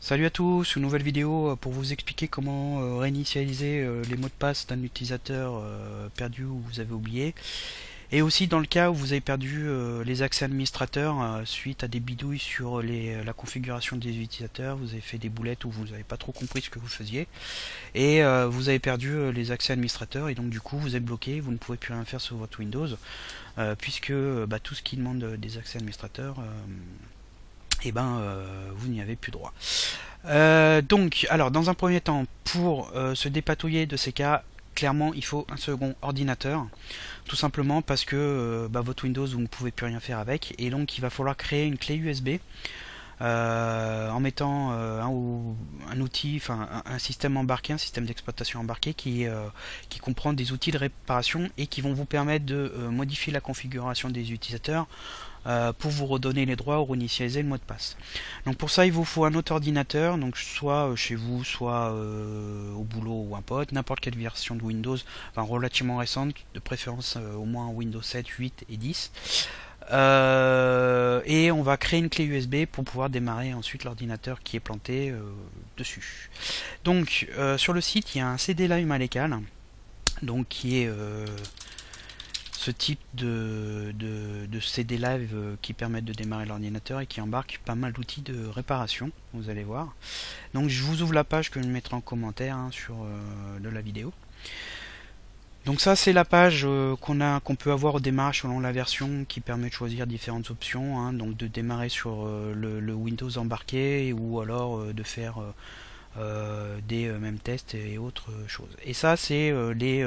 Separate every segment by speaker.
Speaker 1: Salut à tous, une nouvelle vidéo pour vous expliquer comment réinitialiser les mots de passe d'un utilisateur perdu ou vous avez oublié. Et aussi dans le cas où vous avez perdu les accès administrateurs suite à des bidouilles sur la configuration des utilisateurs, vous avez fait des boulettes ou vous n'avez pas trop compris ce que vous faisiez. Et vous avez perdu les accès administrateurs et donc du coup vous êtes bloqué, vous ne pouvez plus rien faire sur votre Windows puisque tout ce qui demande des accès administrateurs, vous n'y avez plus droit. Alors dans un premier temps, pour se dépatouiller de ces cas, clairement il faut un second ordinateur, tout simplement parce que votre Windows vous ne pouvez plus rien faire avec, et donc il va falloir créer une clé USB en mettant un outil, enfin un système embarqué, un système d'exploitation embarqué qui comprend des outils de réparation et qui vont vous permettre de modifier la configuration des utilisateurs pour vous redonner les droits ou réinitialiser le mot de passe. Donc pour ça il vous faut un autre ordinateur, donc soit chez vous, soit au boulot ou un pote, n'importe quelle version de Windows, enfin relativement récente, de préférence au moins Windows 7, 8 et 10. Et on va créer une clé USB pour pouvoir démarrer ensuite l'ordinateur qui est planté dessus. Donc sur le site il y a un CD Live Malécal, donc qui est ce type de CD live qui permettent de démarrer l'ordinateur et qui embarque pas mal d'outils de réparation, vous allez voir. Donc je vous ouvre la page que je mettrai en commentaire sur de la vidéo. Donc ça c'est la page qu'on peut avoir au démarrage selon la version, qui permet de choisir différentes options, donc de démarrer sur le Windows embarqué ou alors de faire des mêmes tests et autres choses. Et ça c'est les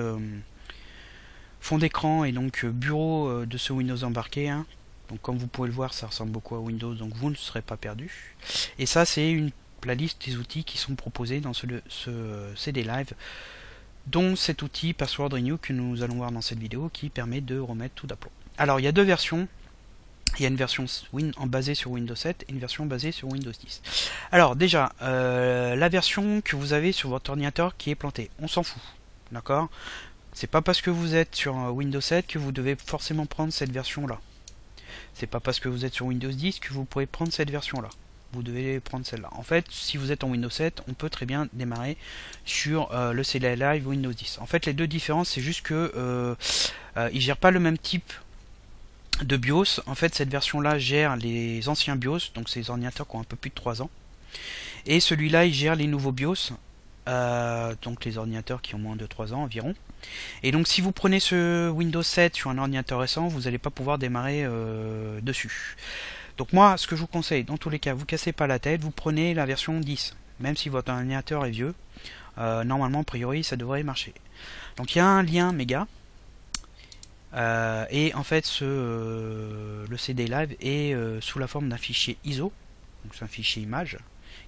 Speaker 1: fond d'écran et donc bureau de ce Windows embarqué. Donc comme vous pouvez le voir, ça ressemble beaucoup à Windows, donc vous ne serez pas perdu. Et ça c'est la liste des outils qui sont proposés dans ce CD Live, dont cet outil Password Renew que nous allons voir dans cette vidéo, qui permet de remettre tout d'aplomb. Alors il y a deux versions. Il y a une version basée sur Windows 7 et une version basée sur Windows 10. Alors déjà, la version que vous avez sur votre ordinateur qui est plantée, on s'en fout, d'accord? C'est pas parce que vous êtes sur Windows 7 que vous devez forcément prendre cette version là. C'est pas parce que vous êtes sur Windows 10 que vous pouvez prendre cette version là. Vous devez prendre celle-là. En fait, si vous êtes en Windows 7, on peut très bien démarrer sur le CD Live Windows 10. En fait, les deux différences, c'est juste que il gère pas le même type de BIOS. En fait, cette version-là gère les anciens BIOS, donc ces ordinateurs qui ont un peu plus de 3 ans. Et celui-là, il gère les nouveaux BIOS, donc les ordinateurs qui ont moins de 3 ans environ. Et donc si vous prenez ce Windows 7 sur un ordinateur récent, vous n'allez pas pouvoir démarrer dessus. Donc moi, ce que je vous conseille, dans tous les cas, vous cassez pas la tête, vous prenez la version 10. Même si votre ordinateur est vieux, normalement, a priori, ça devrait marcher. Donc il y a un lien méga. Et en fait, le CD Live est sous la forme d'un fichier ISO. Donc c'est un fichier image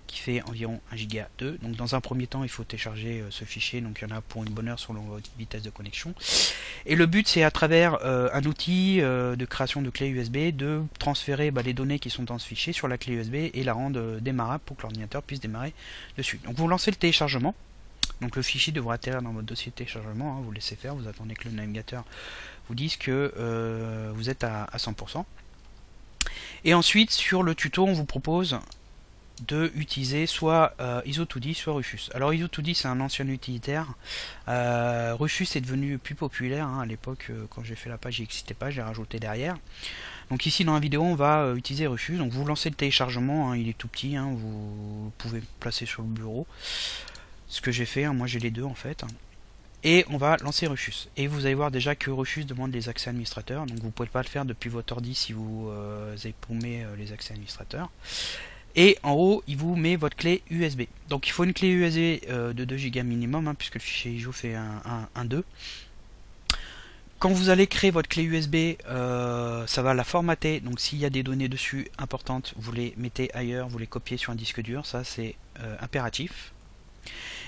Speaker 1: qui fait environ 1 giga 2. Donc dans un premier temps il faut télécharger ce fichier, donc il y en a pour une bonne heure selon votre vitesse de connexion. Et le but c'est à travers un outil de création de clé USB de transférer les données qui sont dans ce fichier sur la clé USB et la rendre démarrable pour que l'ordinateur puisse démarrer dessus. Donc vous lancez le téléchargement. Donc le fichier devra atterrir dans votre dossier de téléchargement, vous laissez faire, vous attendez que le navigateur vous dise que vous êtes à 100%. Et ensuite sur le tuto on vous propose de utiliser soit ISO2D soit Rufus. Alors ISO2D c'est un ancien utilitaire, Rufus est devenu plus populaire, à l'époque quand j'ai fait la page il n'existait pas, j'ai rajouté derrière. Donc ici dans la vidéo on va utiliser Rufus, donc vous lancez le téléchargement, il est tout petit, vous pouvez le placer sur le bureau, ce que j'ai fait, moi j'ai les deux en fait. Et on va lancer Rufus. Et vous allez voir déjà que Rufus demande les accès administrateurs, donc vous ne pouvez pas le faire depuis votre ordi si vous avez paumé les accès administrateurs. Et en haut, il vous met votre clé USB. Donc il faut une clé USB de 2 Go minimum, puisque le fichier ISO fait un 2. Quand vous allez créer votre clé USB, ça va la formater. Donc s'il y a des données dessus importantes, vous les mettez ailleurs, vous les copiez sur un disque dur. Ça c'est impératif.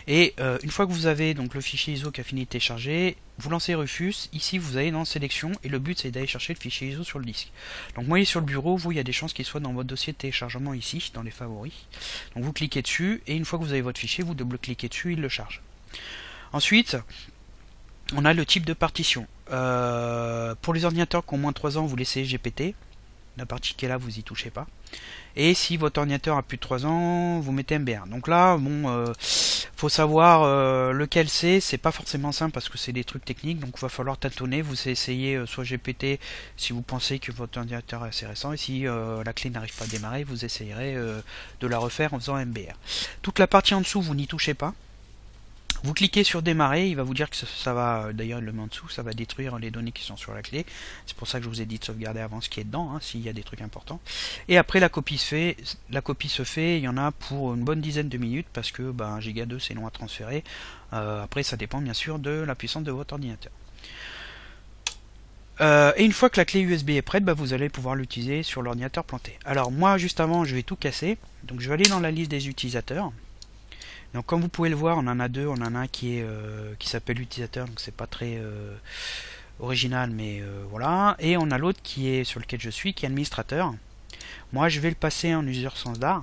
Speaker 1: Et une fois que vous avez donc le fichier ISO qui a fini de télécharger, vous lancez Rufus. Ici vous allez dans sélection et le but c'est d'aller chercher le fichier ISO sur le disque. Donc moi il est sur le bureau, vous il y a des chances qu'il soit dans votre dossier de téléchargement ici, dans les favoris. Donc vous cliquez dessus et une fois que vous avez votre fichier, vous double-cliquez dessus, il le charge. Ensuite, on a le type de partition. Pour les ordinateurs qui ont moins de 3 ans, vous laissez GPT. la partie qui est là, vous y touchez pas. Et si votre ordinateur a plus de 3 ans, vous mettez MBR. Donc là, bon, faut savoir lequel c'est pas forcément simple parce que c'est des trucs techniques, donc il va falloir tâtonner, vous essayez soit GPT si vous pensez que votre ordinateur est assez récent, et si la clé n'arrive pas à démarrer, vous essayerez de la refaire en faisant MBR. Toute la partie en dessous, vous n'y touchez pas. Vous cliquez sur démarrer, il va vous dire que ça va, d'ailleurs il le met en dessous, ça va détruire les données qui sont sur la clé. C'est pour ça que je vous ai dit de sauvegarder avant ce qui est dedans, hein, s'il y a des trucs importants. Et après la copie se fait, il y en a pour une bonne dizaine de minutes, parce que 1 Giga 2 c'est long à transférer. Après ça dépend bien sûr de la puissance de votre ordinateur. Et une fois que la clé USB est prête, vous allez pouvoir l'utiliser sur l'ordinateur planté. Alors moi juste avant je vais tout casser, donc je vais aller dans la liste des utilisateurs. Donc comme vous pouvez le voir, on en a deux. On en a un qui s'appelle utilisateur, donc c'est pas très original, mais voilà. Et on a l'autre qui est sur lequel je suis, qui est administrateur. Moi, je vais le passer en user standard.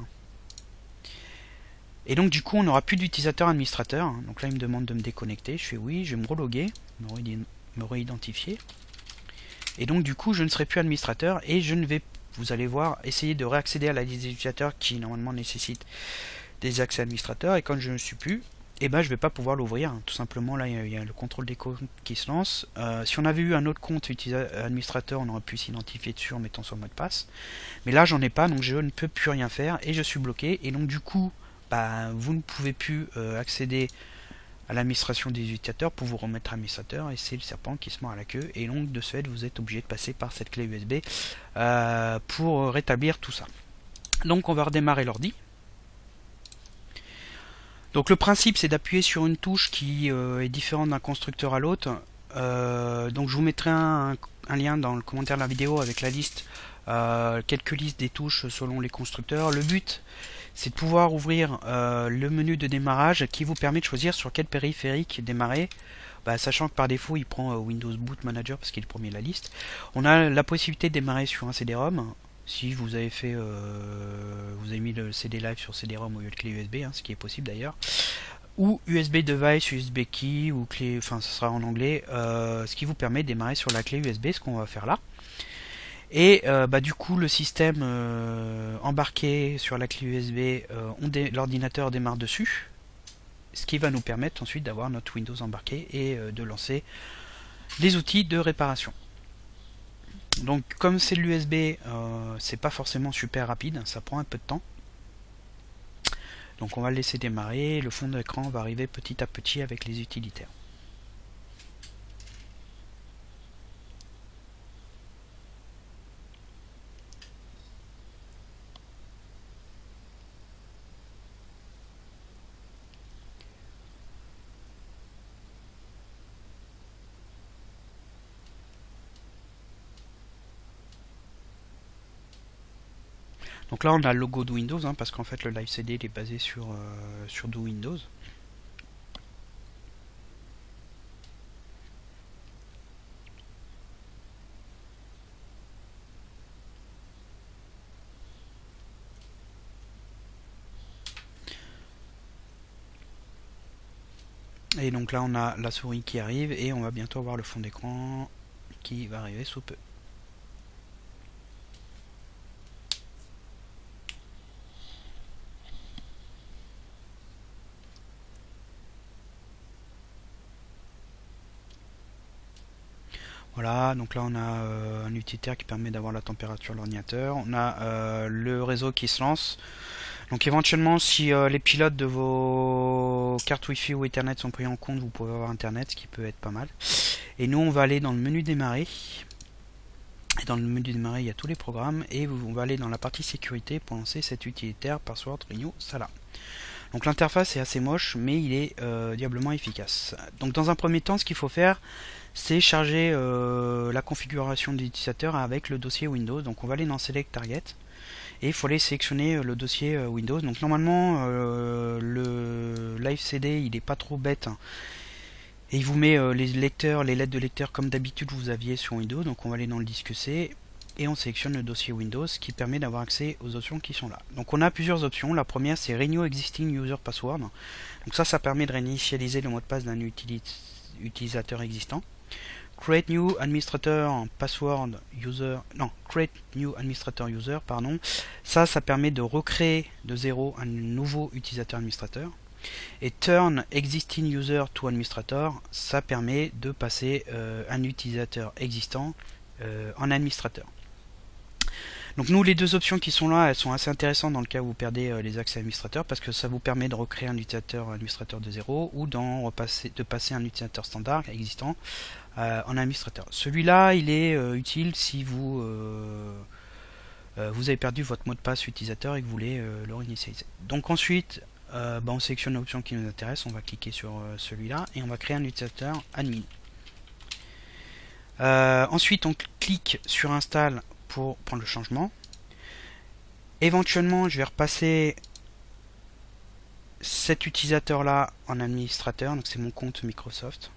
Speaker 1: Et donc du coup, on n'aura plus d'utilisateur administrateur. Donc là, il me demande de me déconnecter. Je fais oui, je vais me reloguer, me réidentifier. Et donc du coup, je ne serai plus administrateur et je ne vais, vous allez voir, essayer de réaccéder à la liste des utilisateurs qui normalement nécessite des accès administrateurs, et quand je ne suis plus, je ne vais pas pouvoir l'ouvrir. Tout simplement, là il y a le contrôle des comptes qui se lance. Si on avait eu un autre compte administrateur, on aurait pu s'identifier dessus en mettant son mot de passe. Mais là j'en ai pas, donc je ne peux plus rien faire et je suis bloqué. Et donc du coup, vous ne pouvez plus accéder à l'administration des utilisateurs pour vous remettre administrateur, et c'est le serpent qui se mord à la queue. Et donc de ce fait, vous êtes obligé de passer par cette clé USB pour rétablir tout ça. Donc on va redémarrer l'ordi. Donc le principe c'est d'appuyer sur une touche qui est différente d'un constructeur à l'autre. Donc je vous mettrai un lien dans le commentaire de la vidéo avec la liste, quelques listes des touches selon les constructeurs. Le but c'est de pouvoir ouvrir le menu de démarrage qui vous permet de choisir sur quel périphérique démarrer. Sachant que par défaut il prend Windows Boot Manager parce qu'il est le premier de la liste. On a la possibilité de démarrer sur un CD-ROM. Si vous avez fait, vous avez mis le CD live sur CD-ROM au lieu de clé USB, ce qui est possible d'ailleurs, ou USB device, USB key, ou clé, enfin ce sera en anglais, ce qui vous permet de démarrer sur la clé USB, ce qu'on va faire là. Et du coup le système embarqué sur la clé USB, l'ordinateur démarre dessus, ce qui va nous permettre ensuite d'avoir notre Windows embarqué et de lancer les outils de réparation. Donc comme c'est de l'USB, c'est pas forcément super rapide, ça prend un peu de temps. Donc on va le laisser démarrer, le fond d'écran va arriver petit à petit avec les utilitaires. Donc là on a le logo de Windows, parce qu'en fait le Live CD il est basé sur du Windows. Et donc là on a la souris qui arrive et on va bientôt avoir le fond d'écran qui va arriver sous peu. Voilà, donc là on a un utilitaire qui permet d'avoir la température de l'ordinateur. On a le réseau qui se lance. Donc éventuellement, si les pilotes de vos cartes Wi-Fi ou Ethernet sont pris en compte, vous pouvez avoir Internet, ce qui peut être pas mal. Et nous, on va aller dans le menu démarrer. Et dans le menu démarrer, il y a tous les programmes. Et on va aller dans la partie sécurité pour lancer cet utilitaire Password Renew Sala. Donc l'interface est assez moche, mais il est diablement efficace. Donc dans un premier temps, ce qu'il faut faire, c'est charger la configuration de l'utilisateur avec le dossier Windows. Donc on va aller dans Select Target et il faut aller sélectionner le dossier Windows. Donc normalement le Live CD il est pas trop bête, et il vous met les lecteurs, les lettres de lecteur comme d'habitude vous aviez sur Windows. Donc on va aller dans le disque C et on sélectionne le dossier Windows qui permet d'avoir accès aux options qui sont là. Donc on a plusieurs options. La première c'est Renew Existing User Password. Donc ça permet de réinitialiser le mot de passe d'un utilisateur existant. create new administrator password user, non, create new administrator user, pardon. Ça permet de recréer de zéro un nouveau utilisateur administrateur. Et turn existing user to administrator, ça permet de passer un utilisateur existant en administrateur. Donc nous, les deux options qui sont là, elles sont assez intéressantes dans le cas où vous perdez les accès administrateurs, parce que ça vous permet de recréer un utilisateur administrateur de zéro ou de passer un utilisateur standard existant en administrateur. Celui-là, il est utile si vous avez perdu votre mot de passe utilisateur et que vous voulez le réinitialiser. Donc ensuite, on sélectionne l'option qui nous intéresse, on va cliquer sur celui-là et on va créer un utilisateur admin. Ensuite, on clique sur install pour prendre le changement. Éventuellement, je vais repasser cet utilisateur là en administrateur, donc c'est mon compte Microsoft.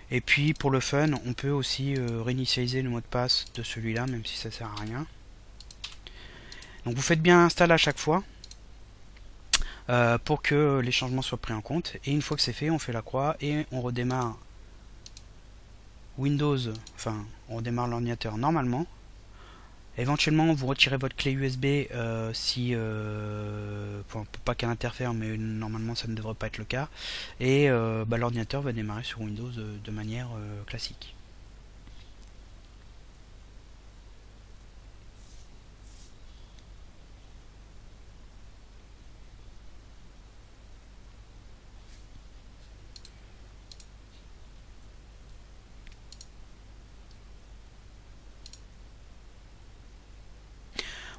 Speaker 1: Et puis pour le fun, on peut aussi réinitialiser le mot de passe de celui-là, même si ça sert à rien. Donc vous faites bien install à chaque fois pour que les changements soient pris en compte. Et une fois que c'est fait, on fait la croix et on redémarre Windows, enfin on redémarre l'ordinateur normalement. Éventuellement, vous retirez votre clé USB pour pas qu'elle interfère, mais normalement ça ne devrait pas être le cas. Et l'ordinateur va démarrer sur Windows de manière classique.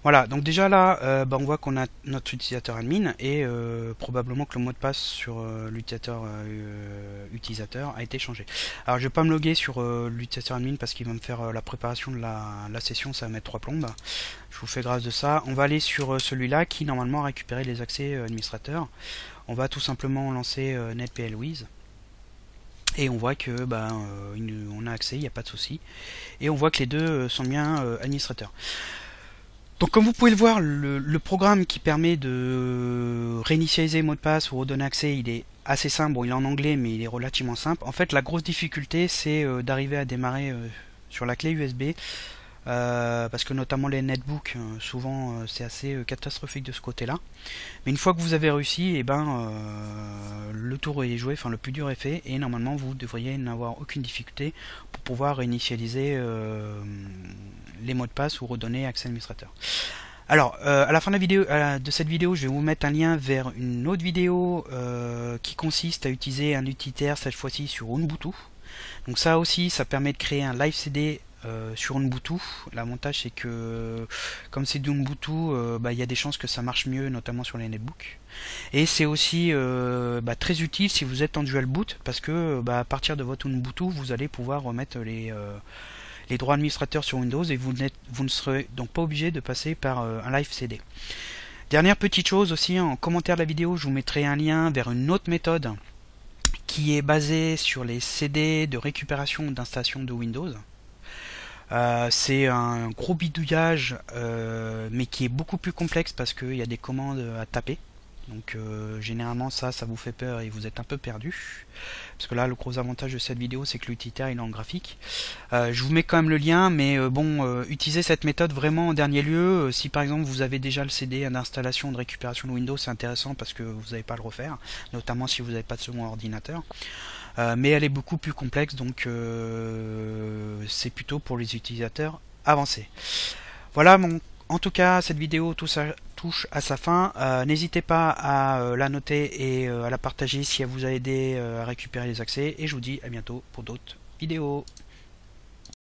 Speaker 1: Voilà, donc déjà là, on voit qu'on a notre utilisateur admin et probablement que le mot de passe sur l'utilisateur utilisateur a été changé. Alors je vais pas me loguer sur l'utilisateur admin parce qu'il va me faire la préparation de la session, ça va mettre 3 plombes. Je vous fais grâce de ça. On va aller sur celui-là qui normalement a récupéré les accès administrateurs. On va tout simplement lancer NetPLWiz. Et on voit que on a accès, il n'y a pas de souci. Et on voit que les deux sont bien administrateurs. Donc comme vous pouvez le voir, le programme qui permet de réinitialiser le mot de passe ou redonner accès, il est assez simple. Bon, il est en anglais, mais il est relativement simple. En fait, la grosse difficulté, c'est d'arriver à démarrer sur la clé USB. Parce que notamment les netbooks, souvent c'est assez catastrophique de ce côté-là. Mais une fois que vous avez réussi, le tour est joué, enfin le plus dur est fait, et normalement vous devriez n'avoir aucune difficulté pour pouvoir réinitialiser les mots de passe ou redonner accès administrateur. Alors, à la fin de cette vidéo, je vais vous mettre un lien vers une autre vidéo qui consiste à utiliser un utilitaire, cette fois-ci sur Ubuntu. Donc ça aussi, ça permet de créer un live CD sur Ubuntu. L'avantage c'est que comme c'est d'Ubuntu, il y a des chances que ça marche mieux, notamment sur les netbooks. Et c'est aussi très utile si vous êtes en dual boot, parce que à partir de votre Ubuntu, vous allez pouvoir remettre les droits administrateurs sur Windows et vous ne serez donc pas obligé de passer par un live CD. Dernière petite chose aussi, en commentaire de la vidéo, je vous mettrai un lien vers une autre méthode qui est basée sur les CD de récupération ou d'installation de Windows. C'est un gros bidouillage, mais qui est beaucoup plus complexe parce qu'il y a des commandes à taper. Donc généralement ça vous fait peur et vous êtes un peu perdu. Parce que là, le gros avantage de cette vidéo, c'est que l'utilitaire il est en graphique. Je vous mets quand même le lien, mais utilisez cette méthode vraiment en dernier lieu. Si par exemple vous avez déjà le CD d'installation de récupération de Windows, c'est intéressant parce que vous n'avez pas à le refaire, notamment si vous n'avez pas de second ordinateur. Mais elle est beaucoup plus complexe, donc c'est plutôt pour les utilisateurs avancés. Voilà, en tout cas, cette vidéo touche à sa fin. N'hésitez pas à la noter et à la partager si elle vous a aidé à récupérer les accès. Et je vous dis à bientôt pour d'autres vidéos.